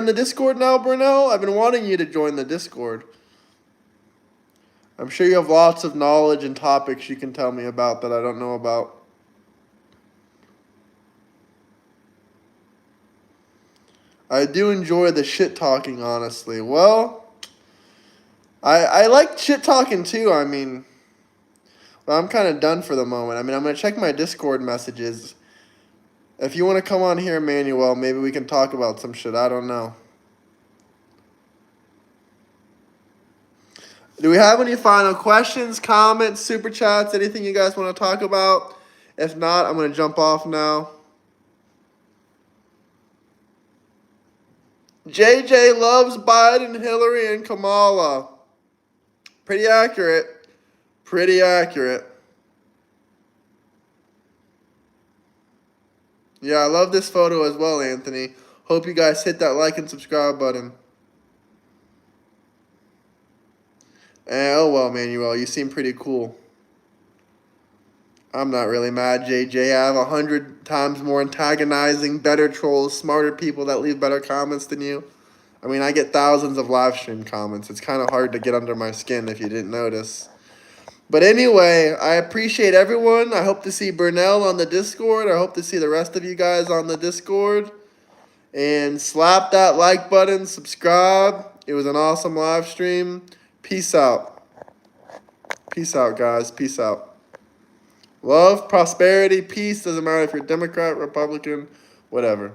the Discord now, Brunel? I've been wanting you to join the Discord. I'm sure you have lots of knowledge and topics you can tell me about that I don't know about. I do enjoy the shit talking, honestly. Well, I like shit talking too. I mean, but I'm kind of done for the moment. I mean, I'm gonna check my Discord messages. If you want to come on here, Emmanuel, maybe we can talk about some shit. I don't know. Do we have any final questions, comments, super chats, anything you guys want to talk about? If not, I'm going to jump off now. JJ loves Biden, Hillary, and Kamala. Pretty accurate. Pretty accurate. Yeah, I love this photo as well, Anthony. Hope you guys hit that like and subscribe button. Oh well, Manuel, you seem pretty cool. I'm not really mad, JJ. I have 100 times more antagonizing, better trolls, smarter people that leave better comments than you. I mean, I get thousands of live stream comments. It's kind of hard to get under my skin if you didn't notice. But anyway, I appreciate everyone. I hope to see Burnell on the Discord. I hope to see the rest of you guys on the Discord. And slap that like button, subscribe. It was an awesome live stream. Peace out. Peace out, guys. Peace out. Love, prosperity, peace. Doesn't matter if you're Democrat, Republican, whatever.